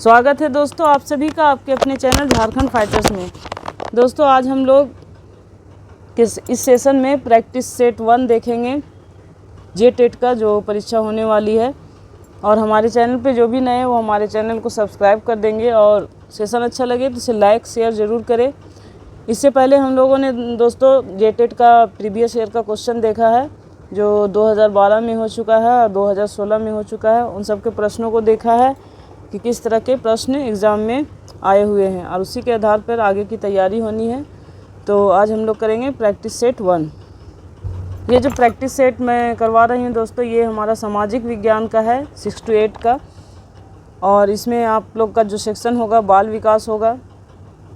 स्वागत है दोस्तों आप सभी का आपके अपने चैनल झारखंड फाइटर्स में। दोस्तों आज हम लोग इस सेशन में प्रैक्टिस सेट 1 देखेंगे जे टेट का जो परीक्षा होने वाली है। और हमारे चैनल पे जो भी नए हैं वो हमारे चैनल को सब्सक्राइब कर देंगे और सेशन अच्छा लगे तो इसे लाइक शेयर ज़रूर करें। इससे पहले हम लोगों ने दोस्तों जे टेट का प्रीवियस ईयर का क्वेश्चन देखा है जो 2012 में हो चुका है और 2016 में हो चुका है। उन सब के प्रश्नों को देखा है कि किस तरह के प्रश्न एग्ज़ाम में आए हुए हैं और उसी के आधार पर आगे की तैयारी होनी है। तो आज हम लोग करेंगे प्रैक्टिस सेट 1। ये जो प्रैक्टिस सेट मैं करवा रही हूँ दोस्तों ये हमारा सामाजिक विज्ञान का है 6 to 8 का। और इसमें आप लोग का जो सेक्शन होगा बाल विकास होगा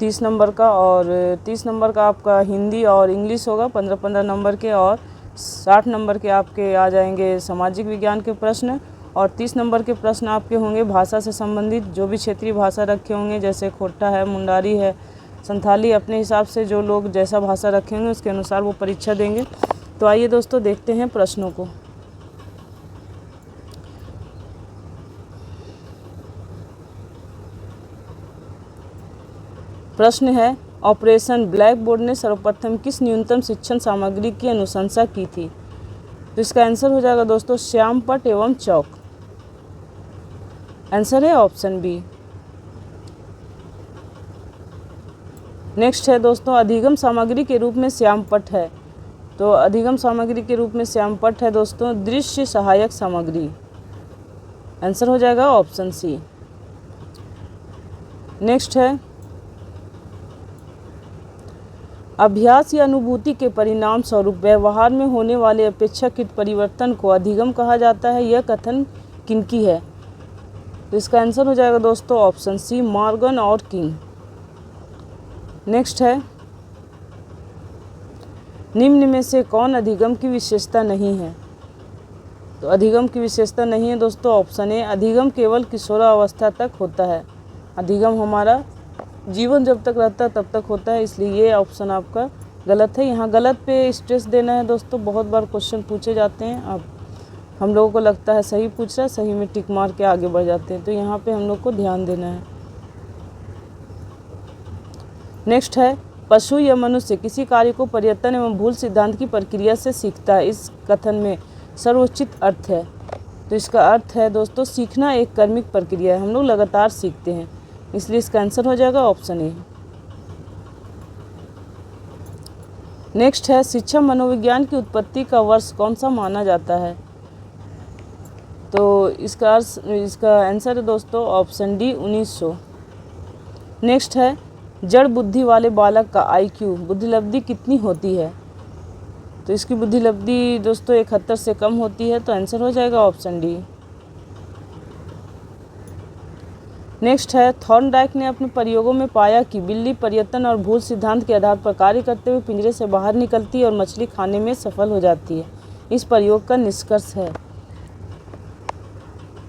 30 नंबर का, और 30 नंबर का आपका हिंदी और इंग्लिश होगा 15-15 नंबर के, और 60 नंबर के आपके आ जाएंगे सामाजिक विज्ञान के प्रश्न, और 30 नंबर के प्रश्न आपके होंगे भाषा से संबंधित जो भी क्षेत्रीय भाषा रखे होंगे, जैसे खोटा है, मुंडारी है, संथाली। अपने हिसाब से जो लोग जैसा भाषा रखेंगे उसके अनुसार वो परीक्षा देंगे। तो आइए दोस्तों देखते हैं प्रश्नों को। प्रश्न है, ऑपरेशन ब्लैक बोर्ड ने सर्वप्रथम किस न्यूनतम शिक्षण सामग्री की अनुशंसा की थी? तो इसका आंसर हो जाएगा दोस्तों श्याम पट एवं चौक। आंसर है ऑप्शन बी। नेक्स्ट है दोस्तों, अधिगम सामग्री के रूप में श्याम पट है। तो अधिगम सामग्री के रूप में श्याम पट है दोस्तों दृश्य सहायक सामग्री। आंसर हो जाएगा ऑप्शन सी। नेक्स्ट है, अभ्यास या अनुभूति के परिणाम स्वरूप व्यवहार में होने वाले अपेक्षाकृत परिवर्तन को अधिगम कहा जाता है। यह कथन किनकी है? तो इसका आंसर हो जाएगा दोस्तों ऑप्शन सी, मॉर्गन और किंग। नेक्स्ट है, निम्न में से कौन अधिगम की विशेषता नहीं है? तो अधिगम की विशेषता नहीं है दोस्तों ऑप्शन ए, अधिगम केवल किशोरावस्था तक होता है। अधिगम हमारा जीवन जब तक रहता है तब तक होता है, इसलिए ये ऑप्शन आपका गलत है। यहाँ गलत पे स्ट्रेस देना है दोस्तों, बहुत बार क्वेश्चन पूछे जाते हैं। अब हम लोगों को लगता है सही पूछ रहा है, सही में टिक मार के आगे बढ़ जाते हैं, तो यहाँ पे हम लोग को ध्यान देना है। नेक्स्ट है, पशु या मनुष्य किसी कार्य को प्रयत्न एवं भूल सिद्धांत की प्रक्रिया से सीखता है। इस कथन में सर्वोचित अर्थ है। तो इसका अर्थ है दोस्तों सीखना एक कर्मिक प्रक्रिया है, हम लोग लगातार सीखते हैं, इसलिए इसका आंसर हो जाएगा ऑप्शन ए। नेक्स्ट है, शिक्षा मनोविज्ञान की उत्पत्ति का वर्ष कौन सा माना जाता है? तो इसका आंसर है दोस्तों ऑप्शन डी, 1900। नेक्स्ट है, जड़ बुद्धि वाले बालक का IQ बुद्धिलब्धि कितनी होती है? तो इसकी बुद्धिलब्धि दोस्तों 71 से कम होती है, तो आंसर हो जाएगा ऑप्शन डी। नेक्स्ट है, थॉर्नडाइक ने अपने प्रयोगों में पाया कि बिल्ली प्रयत्न और भूल सिद्धांत के आधार पर कार्य करते हुए पिंजरे से बाहर निकलती है और मछली खाने में सफल हो जाती है। इस प्रयोग का निष्कर्ष है।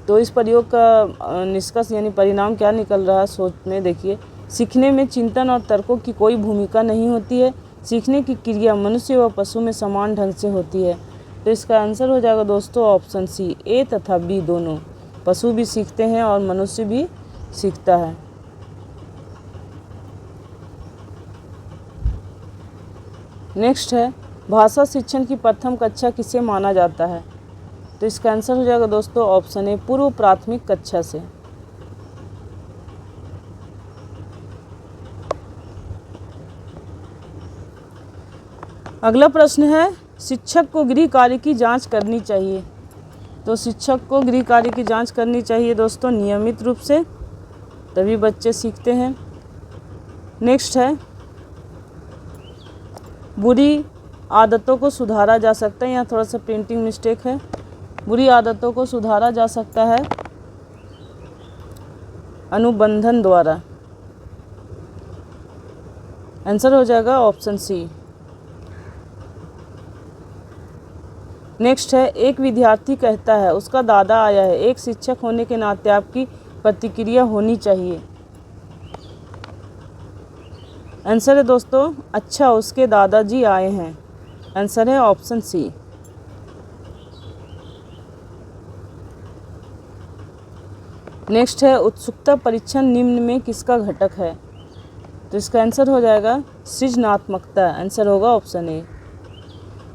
तो इस प्रयोग का निष्कर्ष यानी परिणाम क्या निकल रहा है सोच में देखिए। सीखने में चिंतन और तर्कों की कोई भूमिका नहीं होती है। सीखने की क्रिया मनुष्य व पशु में समान ढंग से होती है। तो इसका आंसर हो जाएगा दोस्तों ऑप्शन सी, ए तथा बी दोनों। पशु भी सीखते हैं और मनुष्य भी सीखता है। नेक्स्ट है, भाषा शिक्षण की प्रथम कक्षा किसे माना जाता है? तो इसका आंसर हो जाएगा दोस्तों ऑप्शन ए, पूर्व प्राथमिक कक्षा से। अगला प्रश्न है, शिक्षक को गृह कार्य की जांच करनी चाहिए। तो शिक्षक को गृह कार्य की जांच करनी चाहिए दोस्तों नियमित रूप से, तभी बच्चे सीखते हैं। नेक्स्ट है, बुरी आदतों को सुधारा जा सकता है। यहाँ थोड़ा सा प्रिंटिंग मिस्टेक है। बुरी आदतों को सुधारा जा सकता है अनुबंधन द्वारा। आंसर हो जाएगा ऑप्शन सी। नेक्स्ट है, एक विद्यार्थी कहता है उसका दादा आया है। एक शिक्षक होने के नाते आपकी प्रतिक्रिया होनी चाहिए। आंसर है दोस्तों अच्छा उसके दादाजी आए हैं। आंसर है ऑप्शन सी। नेक्स्ट है उत्सुकता परीक्षण निम्न में किसका घटक है? तो इसका आंसर हो जाएगा सृजनात्मकता। आंसर होगा ऑप्शन ए।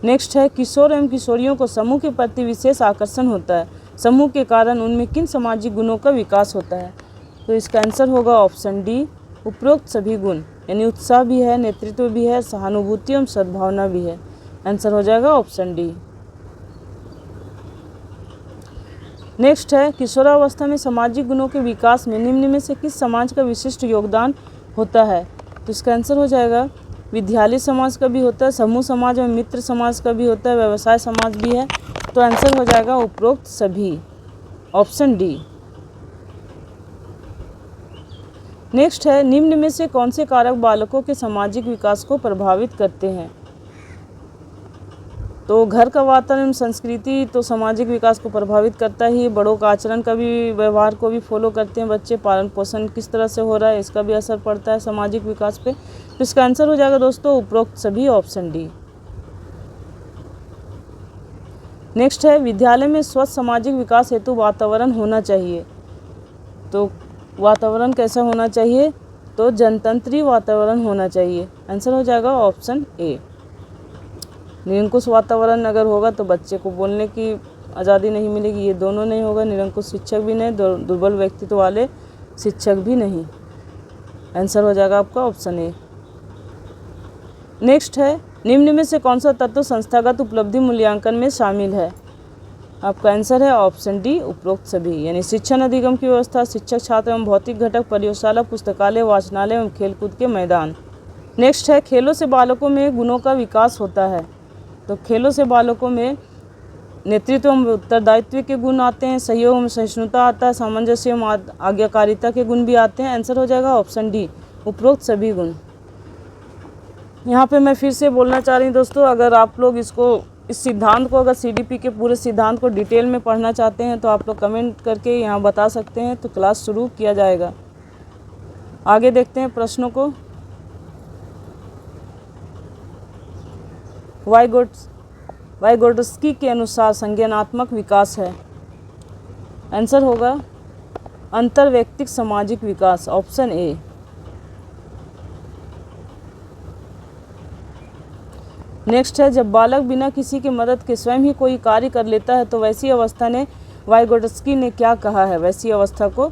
नेक्स्ट है किशोर एवं किशोरियों को समूह के प्रति विशेष आकर्षण होता है, समूह के कारण उनमें किन सामाजिक गुणों का विकास होता है? तो इसका आंसर होगा ऑप्शन डी, उपरोक्त सभी गुण, यानी उत्साह भी है, नेतृत्व भी है, सहानुभूति एवं सद्भावना भी है। आंसर हो जाएगा ऑप्शन डी। नेक्स्ट है किशोरावस्था में सामाजिक गुणों के विकास में निम्न में से किस समाज का विशिष्ट योगदान होता है? तो इसका आंसर हो जाएगा विद्यालय समाज का भी होता है, समूह समाज और मित्र समाज का भी होता है, व्यवसाय समाज भी है। तो आंसर हो जाएगा उपरोक्त सभी, ऑप्शन डी। नेक्स्ट है निम्न में से कौन से कारक बालकों के सामाजिक विकास को प्रभावित करते हैं? तो घर का वातावरण संस्कृति तो सामाजिक विकास को प्रभावित करता ही, बड़ों का आचरण का भी, व्यवहार को भी फॉलो करते हैं बच्चे, पालन पोषण किस तरह से हो रहा है इसका भी असर पड़ता है सामाजिक विकास पे। तो इसका आंसर हो जाएगा दोस्तों उपरोक्त सभी, ऑप्शन डी। नेक्स्ट है विद्यालय में स्वस्थ सामाजिक विकास हेतु वातावरण होना चाहिए। तो वातावरण कैसा होना चाहिए? तो जनतंत्री वातावरण होना चाहिए। आंसर हो जाएगा ऑप्शन ए। निरंकुश वातावरण अगर होगा तो बच्चे को बोलने की आज़ादी नहीं मिलेगी, ये दोनों नहीं होगा, निरंकुश शिक्षक भी नहीं, दुर्बल व्यक्तित्व वाले शिक्षक भी नहीं। आंसर हो जाएगा आपका ऑप्शन ए। नेक्स्ट है निम्न में से कौन सा तत्व संस्थागत उपलब्धि मूल्यांकन में शामिल है? आपका आंसर है ऑप्शन डी, उपरोक्त सभी, यानी शिक्षण अधिगम की व्यवस्था, शिक्षक छात्र एवं भौतिक घटक, प्रयोगशाला, पुस्तकालय, वाचनालय एवं खेलकूद के मैदान। नेक्स्ट है खेलों से बालकों में गुणों का विकास होता है। तो खेलों से बालकों में नेतृत्व एवं उत्तरदायित्व के गुण आते हैं, सहयोग एवं सहिष्णुता आता है, सामंजस्य एवं आज्ञाकारिता के गुण भी आते हैं। आंसर हो जाएगा ऑप्शन डी, उपरोक्त सभी गुण। यहाँ पे मैं फिर से बोलना चाह रही हूँ दोस्तों, अगर आप लोग इस सिद्धांत को, अगर सीडीपी के पूरे सिद्धांत को डिटेल में पढ़ना चाहते हैं तो आप लोग कमेंट करके यहाँ बता सकते हैं, तो क्लास शुरू किया जाएगा। आगे देखते हैं प्रश्नों को। वाइगोट्स्की के अनुसार संज्ञानात्मक विकास है। आंसर होगा अंतर्वैयक्तिक सामाजिक विकास, ऑप्शन ए। नेक्स्ट है जब बालक बिना किसी की मदद के स्वयं ही कोई कार्य कर लेता है तो वैसी अवस्था ने वाइगोट्स्की ने क्या कहा है वैसी अवस्था को?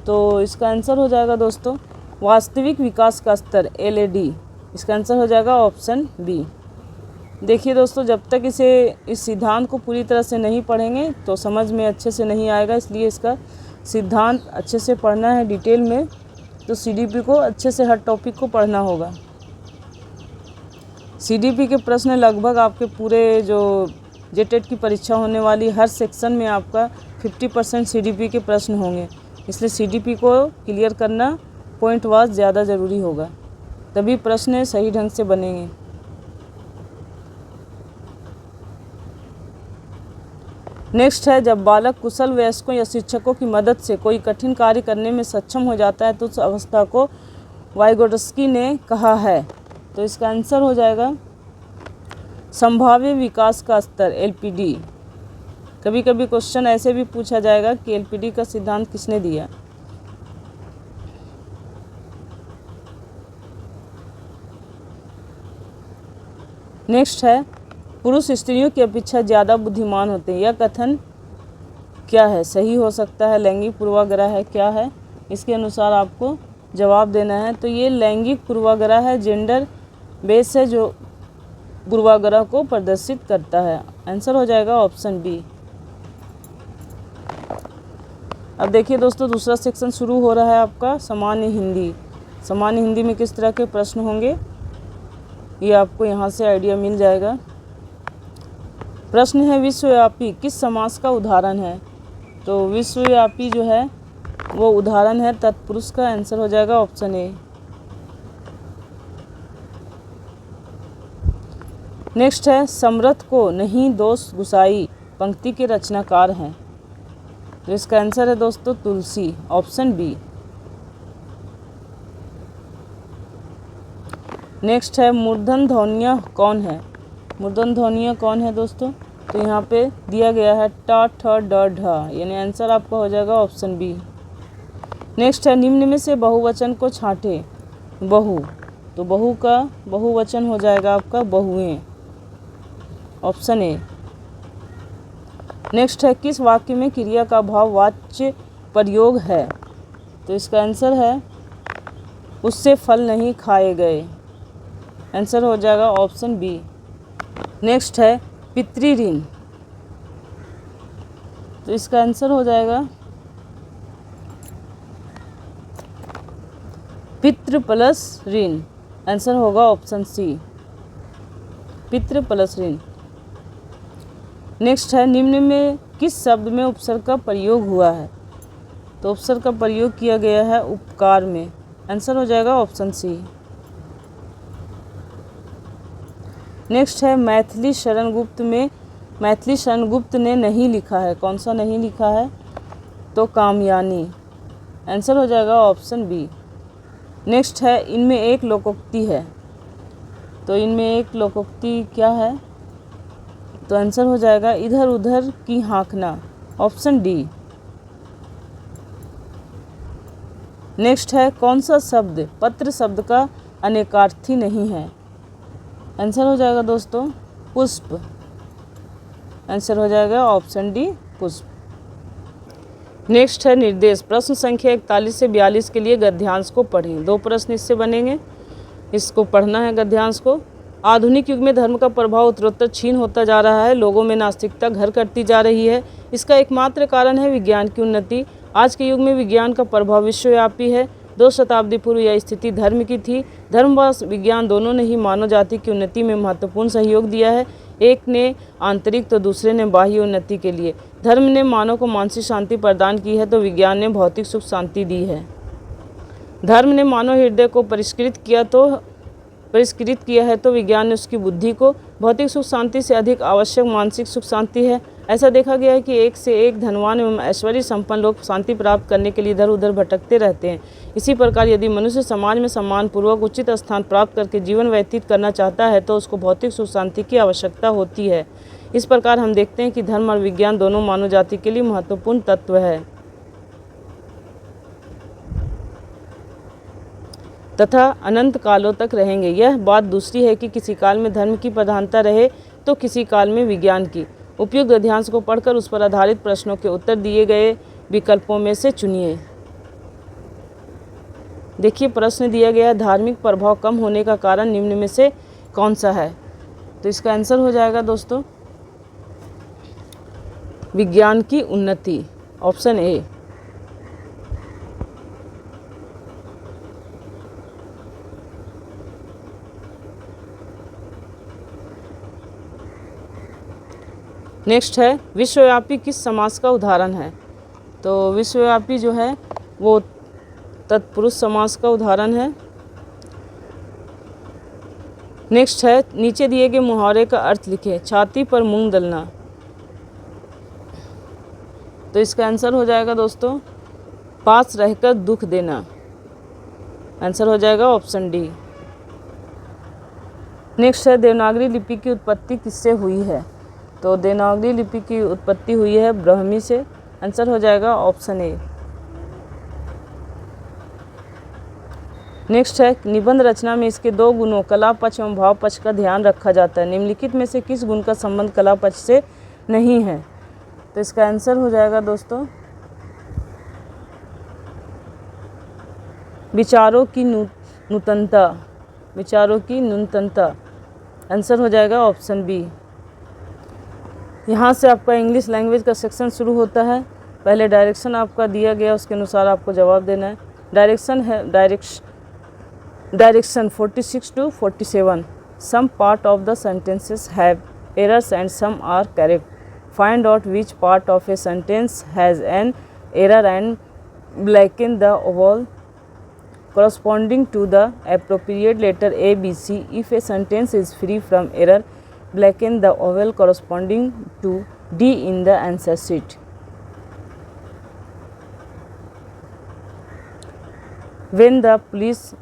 तो इसका आंसर हो जाएगा दोस्तों वास्तविक विकास का स्तर, LAD। इसका आंसर हो जाएगा ऑप्शन बी। देखिए दोस्तों, जब तक इस सिद्धांत को पूरी तरह से नहीं पढ़ेंगे तो समझ में अच्छे से नहीं आएगा, इसलिए इसका सिद्धांत अच्छे से पढ़ना है डिटेल में। तो CDP को अच्छे से हर टॉपिक को पढ़ना होगा। CDP के प्रश्न लगभग आपके पूरे जो जेटेट की परीक्षा होने वाली हर सेक्शन में आपका 50% CDP के प्रश्न होंगे, इसलिए CDP को क्लियर करना पॉइंट वाइज ज़्यादा ज़रूरी होगा, तभी प्रश्न सही ढंग से बनेंगे। नेक्स्ट है जब बालक कुशल वयस्कों या शिक्षकों की मदद से कोई कठिन कार्य करने में सक्षम हो जाता है तो उस अवस्था को वाइगोट्स्की ने कहा है। तो इसका आंसर हो जाएगा संभाव्य विकास का स्तर, LPD। कभी कभी क्वेश्चन ऐसे भी पूछा जाएगा कि LPD का सिद्धांत किसने दिया। नेक्स्ट है पुरुष स्त्रियों की अपेक्षा ज़्यादा बुद्धिमान होते हैं, यह कथन क्या है? सही हो सकता है, लैंगिक पूर्वाग्रह है, क्या है? इसके अनुसार आपको जवाब देना है। तो ये लैंगिक पूर्वाग्रह है, जेंडर बेस है जो पूर्वाग्रह को प्रदर्शित करता है। आंसर हो जाएगा ऑप्शन बी। अब देखिए दोस्तों, दूसरा सेक्शन शुरू हो रहा है आपका सामान्य हिंदी। सामान्य हिंदी में किस तरह के प्रश्न होंगे ये आपको यहाँ से आइडिया मिल जाएगा। प्रश्न है विश्वव्यापी किस समास का उदाहरण है? तो विश्वव्यापी जो है वो उदाहरण है तत्पुरुष का। आंसर हो जाएगा ऑप्शन ए। नेक्स्ट है समर्थ को नहीं दोष गुसाई पंक्ति के रचनाकार हैं, तो इसका आंसर है दोस्तों तुलसी, ऑप्शन बी। नेक्स्ट है मूर्धन ध्वनियाँ कौन है? मूर्धन ध्वनियाँ कौन है दोस्तों? तो यहाँ पे दिया गया है ट ठ ड ढ, यानी आंसर आपका हो जाएगा ऑप्शन बी। नेक्स्ट है निम्न में से बहुवचन को छांटे। बहु, तो बहु का बहुवचन हो जाएगा आपका बहुएं, ऑप्शन ए। नेक्स्ट है किस वाक्य में क्रिया का भाव वाच्य प्रयोग है, तो इसका आंसर है उससे फल नहीं खाए गए, आंसर हो जाएगा ऑप्शन बी। नेक्स्ट है पितृऋण, तो इसका आंसर हो जाएगा पितृ प्लस ऋण, आंसर होगा ऑप्शन सी, पितृ प्लस ऋण। नेक्स्ट है निम्न में किस शब्द में उपसर्ग का प्रयोग हुआ है, तो उपसर्ग का प्रयोग किया गया है उपकार में, आंसर हो जाएगा ऑप्शन सी। नेक्स्ट है मैथिली शरण गुप्त में मैथिली शरण गुप्त ने नहीं लिखा है, कौन सा नहीं लिखा है, तो कामयानी, आंसर हो जाएगा ऑप्शन बी। नेक्स्ट है इनमें एक लोकोक्ति है, तो इनमें एक लोकोक्ति क्या है, तो आंसर हो जाएगा इधर उधर की हाँकना, ऑप्शन डी। नेक्स्ट है कौन सा शब्द पत्र शब्द का अनेकार्थी नहीं है, आंसर हो जाएगा दोस्तों पुष्प, आंसर हो जाएगा ऑप्शन डी पुष्प। नेक्स्ट है निर्देश, प्रश्न संख्या 41 से 42 के लिए गद्यांश को पढ़ें। 2 प्रश्न इससे बनेंगे, इसको पढ़ना है गद्यांश को। आधुनिक युग में धर्म का प्रभाव उत्तरोत्तर क्षीण होता जा रहा है, लोगों में नास्तिकता घर करती जा रही है। इसका एकमात्र कारण है विज्ञान की उन्नति। आज के युग में विज्ञान का प्रभाव विश्वव्यापी है। 2 शताब्दी पूर्व यह स्थिति धर्म की थी। धर्म व विज्ञान दोनों ने ही मानव जाति की उन्नति में महत्वपूर्ण सहयोग दिया है, एक ने आंतरिक तो दूसरे ने बाह्य उन्नति के लिए। धर्म ने मानव को मानसिक शांति प्रदान की है तो विज्ञान ने भौतिक सुख शांति दी है। धर्म ने मानव हृदय को परिष्कृत किया है तो विज्ञान ने उसकी बुद्धि को। भौतिक सुख शांति से अधिक आवश्यक मानसिक सुख शांति है। ऐसा देखा गया है कि एक से एक धनवान एवं ऐश्वर्य संपन्न लोग शांति प्राप्त करने के लिए इधर उधर भटकते रहते हैं। इसी प्रकार यदि मनुष्य समाज में सम्मानपूर्वक उचित स्थान प्राप्त करके जीवन व्यतीत करना चाहता है तो उसको भौतिक सुख शांति की आवश्यकता होती है। इस प्रकार हम देखते हैं कि धर्म और विज्ञान दोनों मानव जाति के लिए महत्वपूर्ण तत्व है तथा अनंत कालों तक रहेंगे। यह बात दूसरी है कि किसी काल में धर्म की प्रधानता रहे तो किसी काल में विज्ञान की। उपयुक्त गद्यांश को पढ़कर उस पर आधारित प्रश्नों के उत्तर दिए गए विकल्पों में से चुनिए। देखिए प्रश्न दिया गया है धार्मिक प्रभाव कम होने का कारण निम्न में से कौन सा है, तो इसका आंसर हो जाएगा दोस्तों विज्ञान की उन्नति, ऑप्शन ए। नेक्स्ट है विश्वव्यापी किस समास का उदाहरण है, तो विश्वव्यापी जो है वो तत्पुरुष समास का उदाहरण है। नेक्स्ट है नीचे दिए गए मुहावरे का अर्थ लिखें। छाती पर मूंग दलना, तो इसका आंसर हो जाएगा दोस्तों पास रहकर दुख देना, आंसर हो जाएगा ऑप्शन डी। नेक्स्ट है देवनागरी लिपि की उत्पत्ति किससे हुई है, तो देवनागरी लिपि की उत्पत्ति हुई है ब्राह्मी से, आंसर हो जाएगा ऑप्शन ए। नेक्स्ट है निबंध रचना में इसके 2 गुणों कला पक्ष एवं भाव पक्ष का ध्यान रखा जाता है। निम्नलिखित में से किस गुण का संबंध कला पक्ष से नहीं है, तो इसका आंसर हो जाएगा दोस्तों विचारों की नूतनता, विचारों की न्यूनतमता, आंसर हो जाएगा ऑप्शन बी। यहाँ से आपका इंग्लिश लैंग्वेज का सेक्शन शुरू होता है। पहले डायरेक्शन आपका दिया गया, उसके अनुसार आपको जवाब देना है। डायरेक्शन है direction 46 to 47। Some part of the sentences have errors and some are correct. Find out which part of a sentence has an error and blacken the vowel corresponding to the appropriate letter A, B, C. If a sentence is free from error, blacken the vowel corresponding to D in the answer sheet. When the police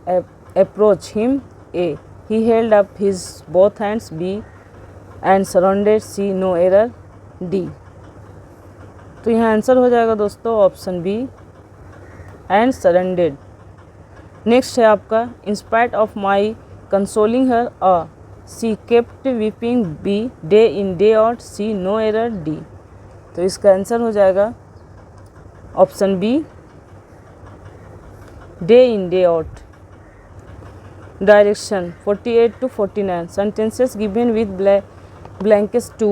approached him, A, he held up his both hands. B, and surrounded. C, no error. D. तो यहाँ answer हो जाएगा दोस्तों option B. and surrendered. Next है आपका in spite of my consoling her she kept weeping B day in day out C no error D। तो इसका answer हो जाएगा option B day in day out. Direction 48 to 49 sentences given with blanks to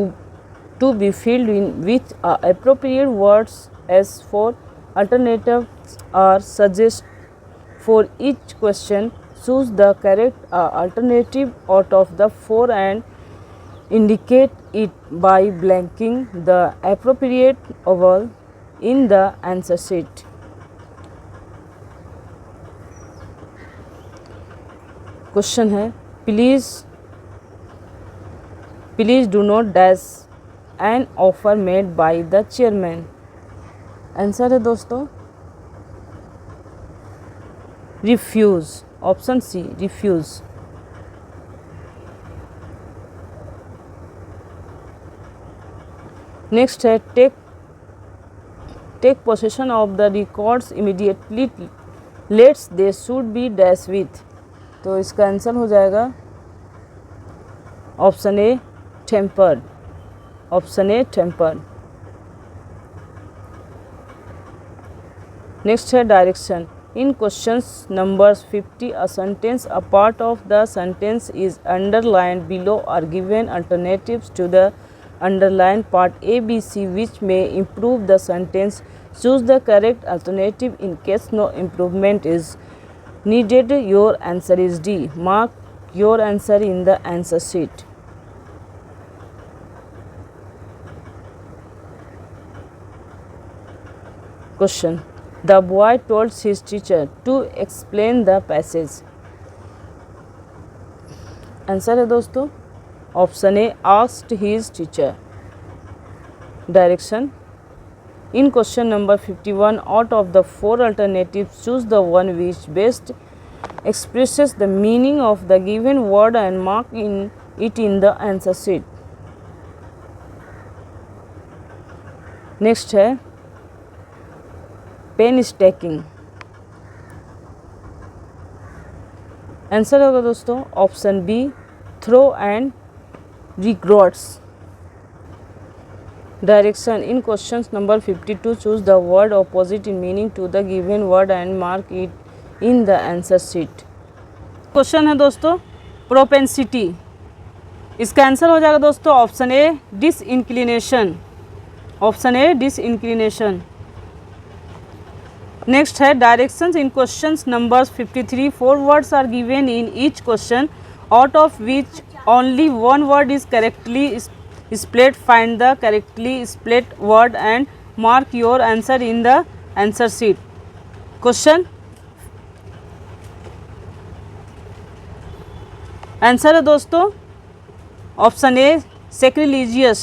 be filled in with appropriate words as for alternatives are suggest for each question. Choose the correct alternative out of the four and indicate it by blanking the appropriate vowel in the answer sheet. Question है please do not dash an offer made by the chairman. Answer है दोस्तों refuse, option C refuse. Next है take possession of the records immediately let's they should be dash with. तो इसका answer हो जाएगा option A tampered, option A tampered. Next है direction in questions numbers 50 a sentence a part of the sentence is underlined below are given alternatives to the underlined part A, B, C which may improve the sentence. Choose the correct alternative in case no improvement is needed. Your answer is D. Mark your answer in the answer sheet. Question. The boy told his teacher to explain the passage. Answer है दोस्तों option A asked his teacher। Direction in question number 51 out of the four alternatives choose the one which best expresses the meaning of the given word and mark it in the answer sheet। Next है pen stacking. Answer होगा दोस्तों option B throw and regrets। Direction in questions number 52 choose the word opposite in meaning to the given word and mark it in the answer sheet। Question है दोस्तों propensity. इसका answer हो जाएगा दोस्तों option A disinclination, option A disinclination. Next है directions in questions numbers 53 4 words are given in each question out of which only one word is correctly spelled. Find the correctly spelled word and mark your answer in the answer sheet। Question answer है दोस्तों option A sacrilegious,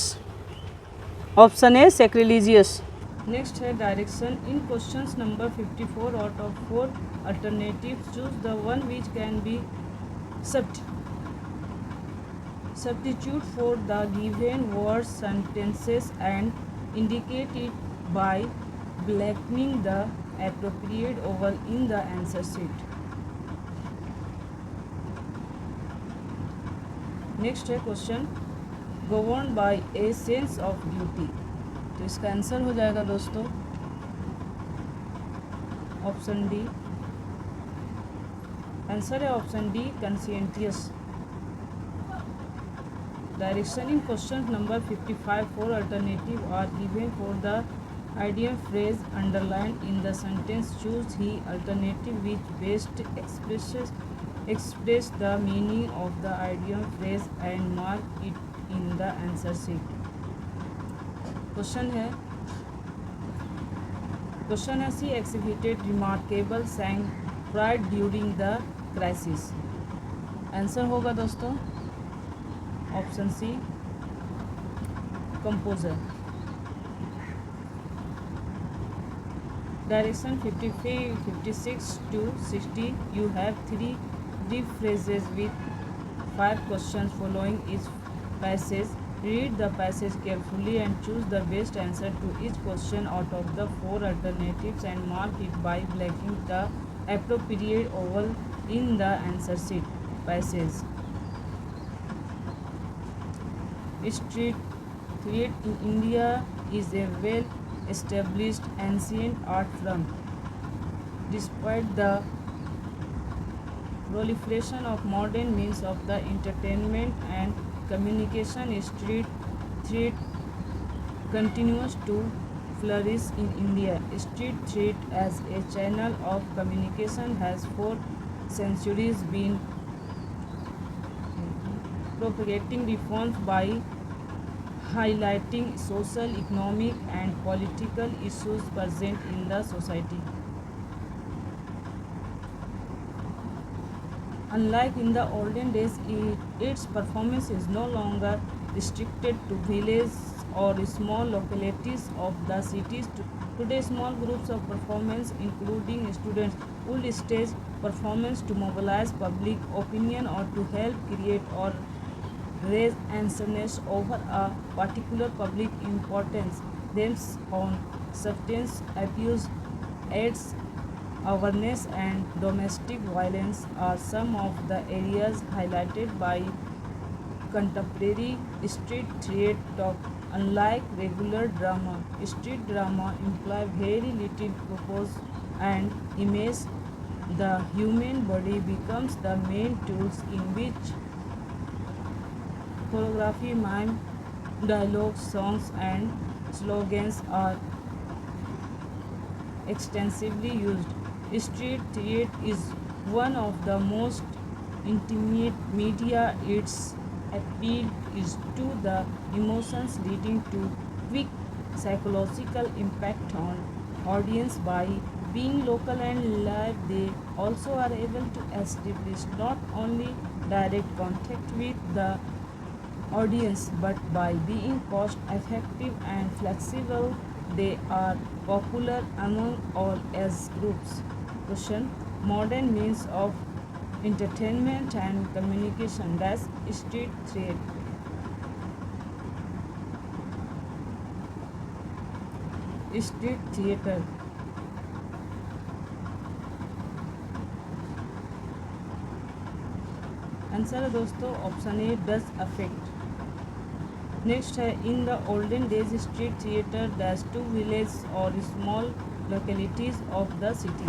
option A sacrilegious. Next है direction in questions number 54 out of 4 alternatives choose the one which can be substitute for the given word sentences and indicate it by blanking the appropriate vowel in the answer sheet। Next है question governed by a sense of duty। तो इसका answer हो जाएगा दोस्तों option D. Answer है option D conscientious। Direction in question number 55 4 alternatives are given for the idiom phrase underlined in the sentence. Choose the alternative which best express the meaning of the idiom phrase and mark it in the answer sheet। Question है she exhibited remarkable sang pride during the crisis। Answer होगा दोस्तों option C composer. Direction 56 to 60 you have 3 brief phrases with 5 questions following each passage। Read the passage carefully and choose the best answer to each question out of the 4 alternatives and mark it by blacking the appropriate oval in the answer sheet. Passage. Street theatre in India is a well-established ancient art form. Despite the proliferation of modern means of the entertainment and communication, street theatre continues to flourish in India. Street theatre as a channel of communication has for centuries been propagating reforms by highlighting social, economic, and political issues present in the society. Unlike in the olden days, its performance is no longer restricted to villages or small localities of the cities. Today, small groups of performance, including students, would stage performance to mobilize public opinion or to help create or raise awareness over a particular public importance. Themes on substance abuse, AIDS awareness, and domestic violence are some of the areas highlighted by contemporary street theatre. Unlike regular drama, street drama implies very little purpose and image. The human body becomes the main tools in which choreography, mime, dialogue, songs, and slogans are extensively used. Street theatre is one of the most intimate media. Its appeal is to the emotions, leading to quick psychological impact on audience. By being local and live, they also are able to establish not only direct contact with the audience, but by being cost effective and flexible, they are popular among all age groups. Question: modern means of entertainment and communication. That's street theatre. Street theatre. Answer है दोस्तों option A, does affect. Next है in the olden days street theatre dash to village और small localities of the city.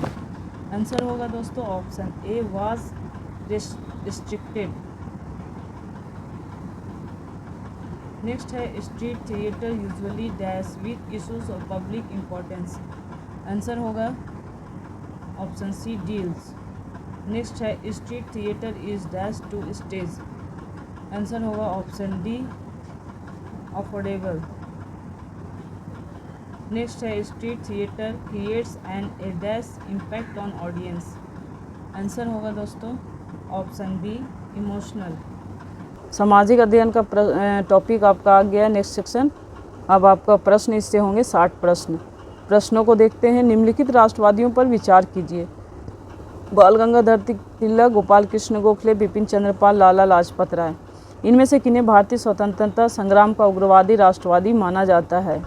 Answer होगा दोस्तों option A, was restricted. Next है street theatre usually dash with issues of public importance. Answer होगा option C, deals. Next है street theatre is dash to stage. Answer होगा option D, affordable. Next है street theatre creates N A dash impact on audience. Answer होगा दोस्तों option B, emotional. सामाजिक अध्ययन का topic आपका आ गया नेक्स्ट सेक्शन। अब आपका प्रश्न इससे होंगे 60 प्रश्न। प्रश्नों को देखते हैं। निम्नलिखित राष्ट्रवादियों पर विचार कीजिए। बाल गंगाधर तिलक, गोपाल कृष्ण गोखले, बिपिन चंद्र पाल, लाला लाजपत राय। इनमें से किन्हें भारतीय स्वतंत्रता संग्राम का उग्रवादी राष्ट्रवादी माना जाता है?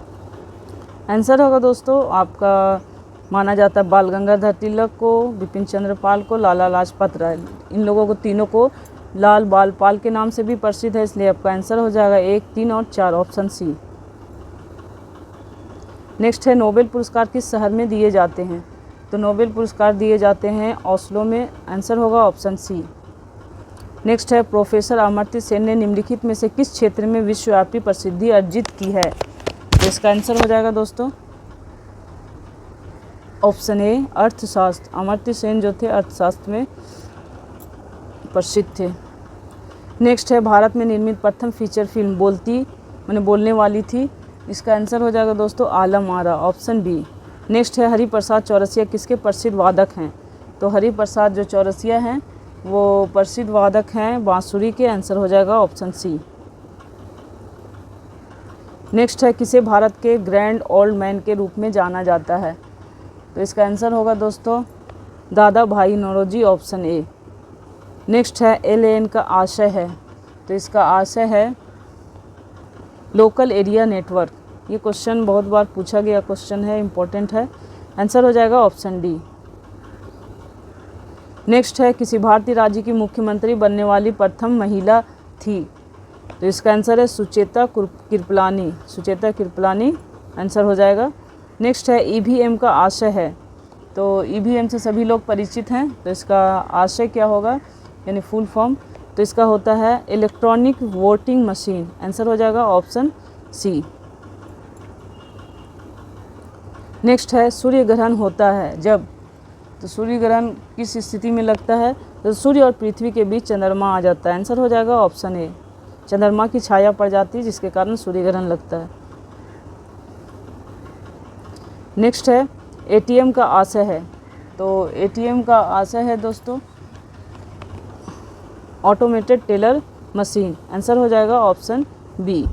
आंसर होगा दोस्तों आपका माना जाता है बाल गंगाधर तिलक को, बिपिन चंद्र पाल को, लाला लाजपत राय। इन लोगों को तीनों को लाल बाल पाल के नाम से भी प्रसिद्ध है, इसलिए आपका आंसर हो जाएगा 1, 3 और 4, ऑप्शन सी। नेक्स्ट है नोबेल पुरस्कार किस शहर में दिए जाते हैं? तो नोबेल पुरस्कार दिए जाते हैं ओस्लो में। आंसर होगा ऑप्शन सी। नेक्स्ट है प्रोफेसर अमर्त्य सेन ने निम्नलिखित में से किस क्षेत्र में विश्वव्यापी प्रसिद्धि अर्जित की है? तो इसका आंसर हो जाएगा दोस्तों ऑप्शन ए, अर्थशास्त्र। अमर्त्य सेन जो थे अर्थशास्त्र में प्रसिद्ध थे। नेक्स्ट है भारत में निर्मित प्रथम फीचर फिल्म बोलने वाली थी। इसका आंसर हो जाएगा दोस्तों Alam Ara, option B. Next है हरिप्रसाद चौरसिया किसके प्रसिद्ध वादक हैं? तो हरिप्रसाद जो चौरसिया हैं वो प्रसिद्ध वादक हैं बांसुरी के। आंसर हो जाएगा ऑप्शन सी। नेक्स्ट है किसे भारत के ग्रैंड ओल्ड मैन के रूप में जाना जाता है? तो इसका आंसर होगा दोस्तों दादा भाई नौरोजी, ऑप्शन ए। नेक्स्ट है LAN का आशय है। तो इसका आशय है लोकल एरिया नेटवर्क, ये क्वेश्चन बहुत बार पूछा गया क्वेश्चन है, इम्पोर्टेंट है। आंसर हो जाएगा ऑप्शन डी। नेक्स्ट है किसी भारतीय राज्य की मुख्यमंत्री बनने वाली प्रथम महिला थी, तो इसका आंसर है सुचेता कृपलानी, सुचेता कृपलानी आंसर हो जाएगा। नेक्स्ट है ईवीएम का आशय है, तो ईवीएम से सभी लोग परिचित हैं, तो इसका आशय क्या होगा यानी फुल फॉर्म, तो इसका होता है इलेक्ट्रॉनिक वोटिंग मशीन, आंसर हो जाएगा ऑप्शन सी। नेक्स्ट है सूर्य ग्रहण होता है जब, तो सूर्य ग्रहण किस स्थिति में लगता है, तो सूर्य और पृथ्वी के बीच चंद्रमा आ जाता है, आंसर हो जाएगा ऑप्शन ए। चंद्रमा की छाया पड़ जाती है जिसके कारण सूर्य ग्रहण लगता है। नेक्स्ट है एटीएम का आशय है, तो एटीएम का आशय है दोस्तों ऑटोमेटेड टेलर मशीन, आंसर हो जाएगा ऑप्शन बी।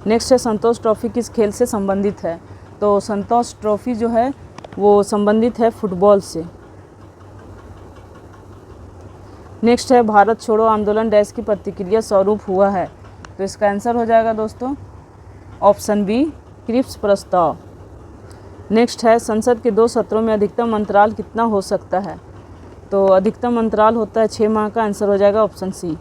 नेक्स्ट है संतोष ट्रॉफी किस खेल से संबंधित है, तो संतोष ट्रॉफी जो है वो संबंधित है फुटबॉल से। नेक्स्ट है भारत छोड़ो आंदोलन डैश की प्रतिक्रिया स्वरूप हुआ है, तो इसका आंसर हो जाएगा दोस्तों ऑप्शन बी क्रिप्स प्रस्ताव। नेक्स्ट है संसद के 2 सत्रों में अधिकतम अंतराल कितना हो सकता है, तो अधिकतम अंतराल होता है 6 माह का, आंसर हो जाएगा ऑप्शन सी।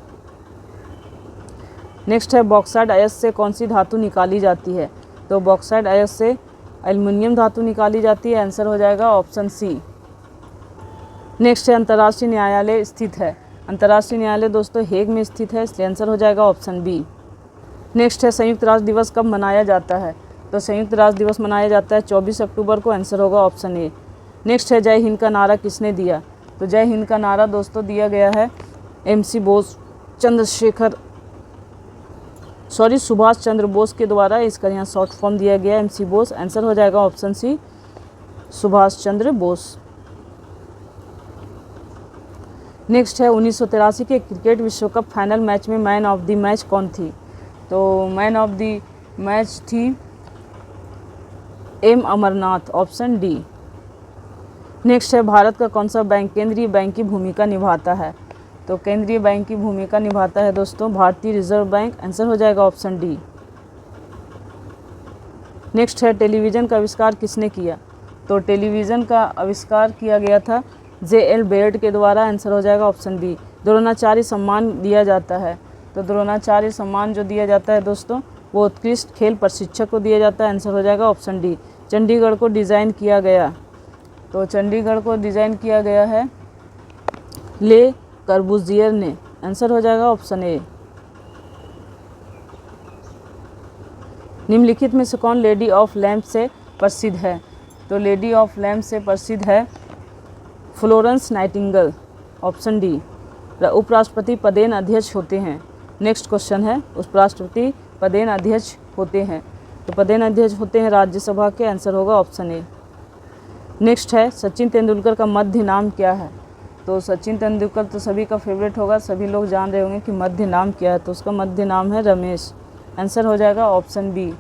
नेक्स्ट है बॉक्साइट अयस्क से कौन सी धातु निकाली जाती है, तो बॉक्साइट अयस्क से एल्युमिनियम धातु निकाली जाती है, आंसर हो जाएगा ऑप्शन सी। नेक्स्ट है अंतर्राष्ट्रीय न्यायालय स्थित है, अंतर्राष्ट्रीय न्यायालय दोस्तों हेग में स्थित है, इसलिए आंसर हो जाएगा ऑप्शन बी। नेक्स्ट है संयुक्त राष्ट्र दिवस कब मनाया जाता है, तो संयुक्त राष्ट्र दिवस मनाया जाता है 24 अक्टूबर को, आंसर होगा ऑप्शन ए। नेक्स्ट है जय हिंद का नारा किसने दिया, तो जय हिंद का नारा दोस्तों दिया गया है सुभाष चंद्र बोस के द्वारा, इसका यहाँ शॉर्ट फॉर्म दिया गया है MC बोस, आंसर हो जाएगा option C Subhash Chandra Bose. Next है 1983 के क्रिकेट विश्व कप फाइनल मैच में मैन ऑफ द मैच कौन थी, तो मैन ऑफ द मैच थी M Amarnath, option D. Next है भारत का कौन सा बैंक केंद्रीय बैंक की भूमिका निभाता है, तो केंद्रीय बैंक की भूमिका निभाता है दोस्तों भारतीय रिजर्व बैंक, आंसर हो जाएगा ऑप्शन डी। नेक्स्ट है टेलीविज़न का आविष्कार किसने किया, तो टेलीविज़न का आविष्कार किया गया था JL बेयर्ड के द्वारा, आंसर हो जाएगा ऑप्शन बी। द्रोणाचार्य सम्मान दिया जाता है, तो द्रोणाचार्य सम्मान जो दिया जाता है दोस्तों वो उत्कृष्ट खेल प्रशिक्षक को दिया जाता है, आंसर हो जाएगा ऑप्शन डी। चंडीगढ़ को डिज़ाइन किया गया, तो चंडीगढ़ को डिज़ाइन किया गया है ले कर्बूजियर ने, आंसर हो जाएगा ऑप्शन ए। निम्नलिखित में से कौन लेडी ऑफ लैम्प से प्रसिद्ध है, तो लेडी ऑफ लैम्प से प्रसिद्ध है फ्लोरेंस नाइटिंगेल, ऑप्शन डी। उपराष्ट्रपति पदेन अध्यक्ष होते हैं, नेक्स्ट क्वेश्चन है उपराष्ट्रपति पदेन अध्यक्ष होते हैं, तो पदेन अध्यक्ष होते हैं राज्यसभा के, आंसर होगा ऑप्शन ए। नेक्स्ट है सचिन तेंदुलकर का मध्य नाम क्या है, तो सचिन तेंदुलकर तो सभी का फेवरेट होगा, सभी लोग जान रहे होंगे कि मध्य नाम क्या है, तो उसका मध्य नाम है रमेश, आंसर हो जाएगा ऑप्शन बी।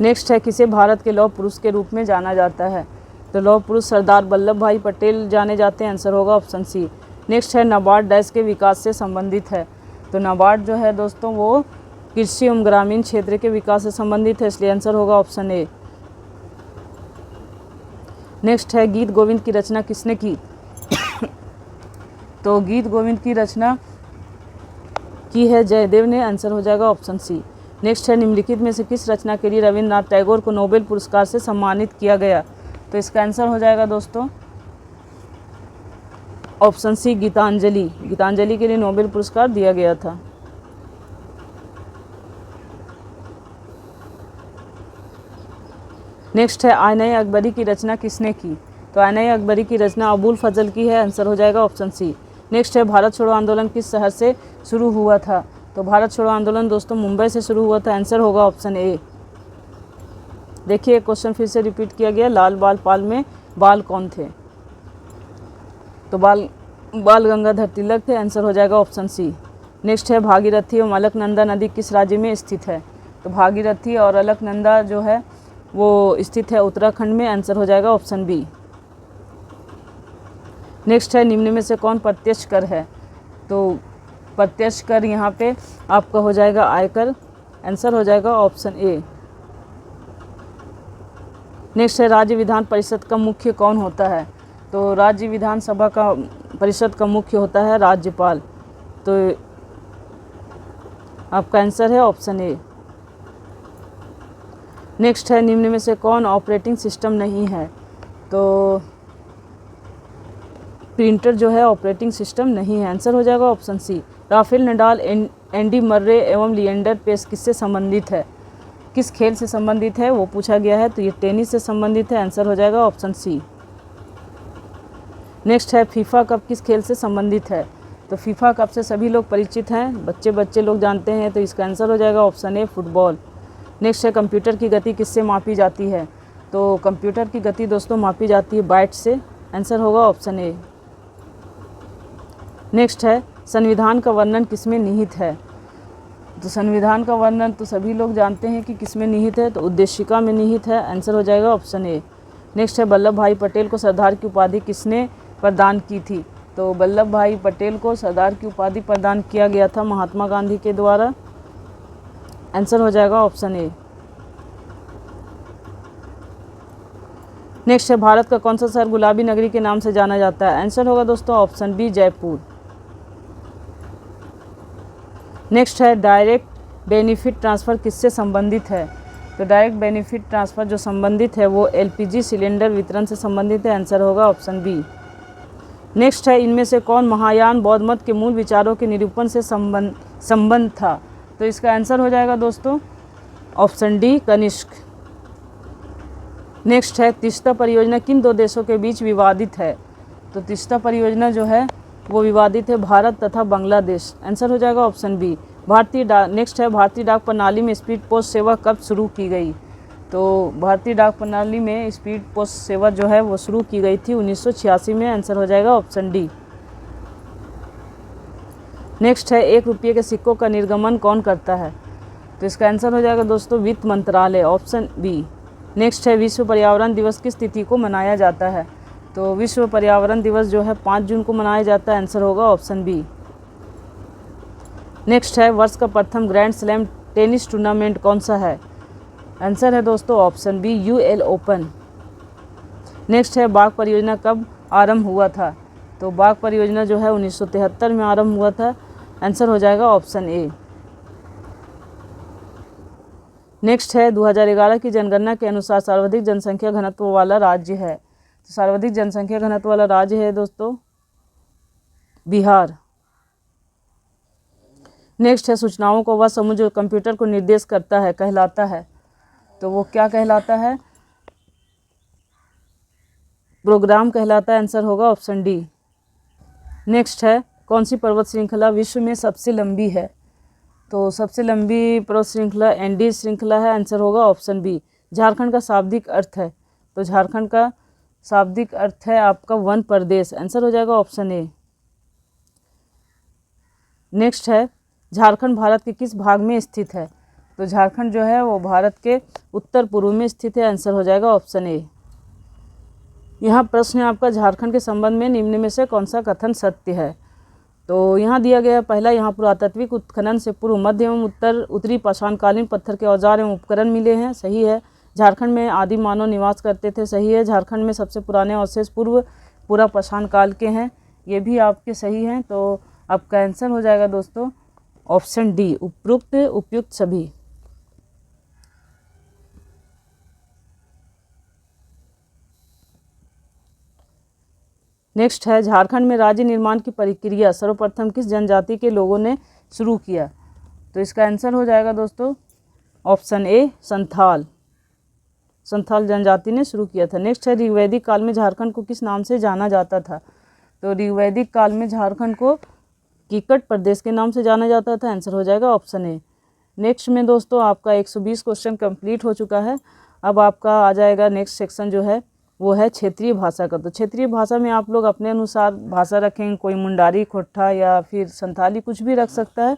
नेक्स्ट है किसे भारत के लौह पुरुष के रूप में जाना जाता है, तो लौह पुरुष सरदार वल्लभ भाई पटेल जाने जाते हैं, आंसर होगा ऑप्शन सी। नेक्स्ट है नाबार्ड डैश के विकास से संबंधित है, तो नाबार्ड जो है दोस्तों वो कृषि एवं ग्रामीण क्षेत्र के विकास से संबंधित है, इसलिए आंसर होगा ऑप्शन ए। नेक्स्ट है गीत गोविंद की रचना किसने की, तो गीत गोविंद की रचना की है जयदेव ने, आंसर हो जाएगा ऑप्शन सी। नेक्स्ट है निम्नलिखित में से किस रचना के लिए रविन्द्रनाथ टैगोर को नोबेल पुरस्कार से सम्मानित किया गया, तो इसका आंसर हो जाएगा दोस्तों ऑप्शन सी गीतांजलि, गीतांजलि के लिए नोबेल पुरस्कार दिया गया था। नेक्स्ट है आईने अकबरी की रचना किसने की, तो आईने अकबरी की रचना अबुल फजल की है, आंसर हो जाएगा ऑप्शन सी। नेक्स्ट है भारत छोड़ो आंदोलन किस शहर से शुरू हुआ था, तो भारत छोड़ो आंदोलन दोस्तों मुंबई से शुरू हुआ था, आंसर होगा ऑप्शन ए। देखिए क्वेश्चन फिर से रिपीट किया गया, लाल बाल पाल में बाल कौन थे, तो बाल गंगाधर तिलक थे, आंसर हो जाएगा ऑप्शन सी। नेक्स्ट है भागीरथी और अलकनंदा नदी किस राज्य में स्थित है, तो भागीरथी और अलकनंदा जो है वो स्थित है उत्तराखंड में, आंसर हो जाएगा ऑप्शन बी। नेक्स्ट है निम्न में से कौन प्रत्यक्ष कर है, तो प्रत्यक्ष कर यहाँ पे आपका हो जाएगा आयकर, आंसर हो जाएगा ऑप्शन ए। नेक्स्ट है राज्य विधान परिषद का मुख्य कौन होता है? तो राज्य विधानसभा का परिषद का मुख्य होता है राज्यपाल। तो आपका आंसर है ऑप्शन ए। नेक्स्ट है निम्न में से कौन ऑपरेटिंग सिस्टम नहीं है? तो प्रिंटर जो है ऑपरेटिंग सिस्टम नहीं है, आंसर हो जाएगा option C. Rafael Nadal, Andy Murray एवं लिएंडर पेस किससे संबंधित है? किस खेल से संबंधित है वो पूछा गया है, तो ये टेनिस से संबंधित है, आंसर हो जाएगा ऑप्शन सी। नेक्स्ट है फीफा कप किस खेल से संबंधित है? तो फीफा कप से सभी लोग परिचित हैं, बच्चे लोग जानते हैं, तो इसका आंसर हो जाएगा ऑप्शन ए फुटबॉल। नेक्स्ट है कंप्यूटर की गति किससे मापी जाती है? तो कंप्यूटर की गति दोस्तों मापी जाती है बाइट से, आंसर होगा ऑप्शन ए। नेक्स्ट है संविधान का वर्णन किसमें निहित है? तो संविधान का वर्णन तो सभी लोग जानते हैं कि किसमें निहित है, तो उद्देशिका में निहित है, आंसर हो जाएगा ऑप्शन ए। नेक्स्ट है वल्लभ भाई पटेल को सरदार की उपाधि किसने प्रदान की थी? तो वल्लभ भाई पटेल को सरदार की उपाधि प्रदान किया गया था महात्मा गांधी के द्वारा, आंसर हो जाएगा ऑप्शन ए। नेक्स्ट है भारत का कौन सा शहर गुलाबी नगरी के नाम से जाना जाता है? आंसर होगा दोस्तों ऑप्शन बी जयपुर। नेक्स्ट है डायरेक्ट बेनिफिट ट्रांसफ़र किससे संबंधित है? तो डायरेक्ट बेनिफिट ट्रांसफ़र जो संबंधित है वो एलपीजी सिलेंडर वितरण से संबंधित है, आंसर होगा ऑप्शन बी। नेक्स्ट है इनमें से कौन महायान बौद्ध मत के मूल विचारों के निरूपण से संबंध था? तो इसका आंसर हो जाएगा दोस्तों ऑप्शन डी कनिष्क। नेक्स्ट है तीस्ता परियोजना किन दो देशों के बीच विवादित है? तो तीस्ता परियोजना जो है वो विवादित है भारत तथा बांग्लादेश, आंसर हो जाएगा ऑप्शन बी। नेक्स्ट है भारतीय डाक प्रणाली में स्पीड पोस्ट सेवा कब शुरू की गई? तो भारतीय डाक प्रणाली में स्पीड पोस्ट सेवा जो है वो शुरू की गई थी 1986 में, आंसर हो जाएगा ऑप्शन डी। नेक्स्ट है 1 रुपये के सिक्कों का निर्गमन कौन करता है? तो इसका आंसर हो जाएगा दोस्तों वित्त मंत्रालय, ऑप्शन बी। नेक्स्ट है विश्व पर्यावरण दिवस किस तिथि को मनाया जाता है? तो विश्व पर्यावरण दिवस जो है 5 जून को मनाया जाता है, आंसर होगा ऑप्शन बी। नेक्स्ट है वर्ष का प्रथम ग्रैंड स्लैम टेनिस टूर्नामेंट कौन सा है? आंसर है दोस्तों option B UL open. Next है बाघ परियोजना कब आरंभ हुआ था? तो बाघ परियोजना जो है 1973 में आरंभ हुआ था, आंसर हो जाएगा ऑप्शन ए। नेक्स्ट है 2011 की जनगणना के अनुसार सर्वाधिक जनसंख्या घनत्व वाला राज्य है। तो सर्वाधिक जनसंख्या घनत्व वाला राज्य है दोस्तों बिहार। नेक्स्ट है सूचनाओं को वह समूह जो कंप्यूटर को निर्देश करता है कहलाता है। तो वो क्या कहलाता है? प्रोग्राम कहलाता है, आंसर होगा ऑप्शन डी। नेक्स्ट है कौन सी पर्वत श्रृंखला विश्व में सबसे लंबी है? तो सबसे लंबी पर्वत श्रृंखला एंडीज श्रृंखला है, आंसर होगा ऑप्शन बी। झारखंड का शाब्दिक अर्थ है? तो झारखंड का शाब्दिक अर्थ है आपका वन प्रदेश, आंसर हो जाएगा ऑप्शन ए। नेक्स्ट है झारखंड भारत के किस भाग में स्थित है? तो झारखंड जो है वो भारत के उत्तर पूर्व में स्थित है, आंसर हो जाएगा ऑप्शन ए। यहाँ प्रश्न है आपका झारखंड के संबंध में निम्न में से कौन सा कथन सत्य है? तो यहाँ दिया गया है पहला, यहाँ पुरातात्विक उत्खनन से पूर्व मध्य एवं उत्तरी पाषाणकालीन पत्थर के औजार एवं उपकरण मिले हैं, सही है। झारखंड में आदि मानव निवास करते थे, सही है। झारखंड में सबसे पुराने अवशेष पूरा पाषाण काल के हैं, ये भी आपके सही हैं। तो आपका आंसर हो जाएगा दोस्तों ऑप्शन डी उपयुक्त उपयुक्त सभी। नेक्स्ट है झारखंड में राज्य निर्माण की प्रक्रिया सर्वप्रथम किस जनजाति के लोगों ने शुरू किया? तो इसका आंसर हो जाएगा दोस्तों ऑप्शन ए संथाल जनजाति ने शुरू किया था। नेक्स्ट है ऋग्वैदिक काल में झारखंड को किस नाम से जाना जाता था? तो ऋग्वैदिक काल में झारखंड को कीकट प्रदेश के नाम से जाना जाता था, आंसर हो जाएगा ऑप्शन ए। नेक्स्ट में दोस्तों आपका 120 क्वेश्चन कंप्लीट हो चुका है। अब आपका आ जाएगा नेक्स्ट सेक्शन जो है वो है क्षेत्रीय भाषा का। तो क्षेत्रीय भाषा में आप लोग अपने अनुसार भाषा रखेंगे, कोई मुंडारी, खोट्ठा या फिर संथाली कुछ भी रख सकता है।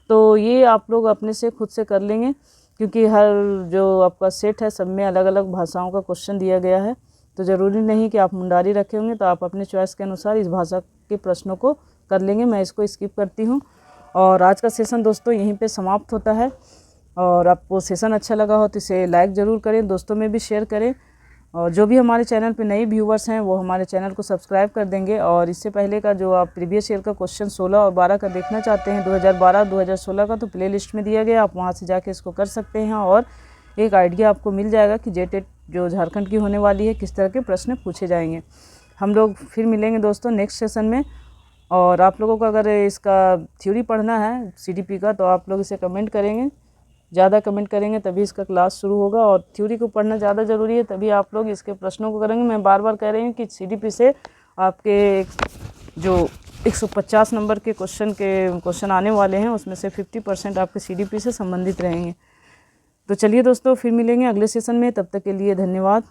तो ये आप लोग अपने से खुद से कर लेंगे, क्योंकि हर जो आपका सेट है सब में अलग अलग भाषाओं का क्वेश्चन दिया गया है। तो ज़रूरी नहीं कि आप मुंडारी रखे होंगे, तो आप अपने चॉइस के अनुसार इस भाषा के प्रश्नों को कर लेंगे। मैं इसको स्किप करती हूँ और आज का सेशन दोस्तों यहीं पे समाप्त होता है। और आपको सेशन अच्छा लगा हो तो इसे लाइक ज़रूर करें, दोस्तों में भी शेयर करें। और जो भी हमारे चैनल पे नए व्यूवर्स हैं वो हमारे चैनल को सब्सक्राइब कर देंगे। और इससे पहले का जो आप प्रीवियस ईयर का क्वेश्चन 16 और 12 का देखना चाहते हैं 2012-2016 का, तो प्ले लिस्ट में दिया गया, आप वहाँ से जाके इसको कर सकते हैं और एक आइडिया आपको मिल जाएगा कि जेटेट जो झारखंड की होने वाली है किस तरह के प्रश्न पूछे जाएंगे। हम लोग फिर मिलेंगे दोस्तों नेक्स्ट सेशन में। और आप लोगों को अगर इसका थ्योरी पढ़ना है CDP का तो आप लोग इसे कमेंट करेंगे, ज़्यादा कमेंट करेंगे तभी इसका क्लास शुरू होगा। और थ्योरी को पढ़ना ज़्यादा ज़रूरी है, तभी आप लोग इसके प्रश्नों को करेंगे। मैं बार बार कह रही हूँ कि CDP से आपके जो 150 नंबर के क्वेश्चन आने वाले हैं उसमें से 50% आपके CDP से संबंधित रहेंगे। तो चलिए दोस्तों फिर मिलेंगे अगले सेशन में, तब तक के लिए धन्यवाद।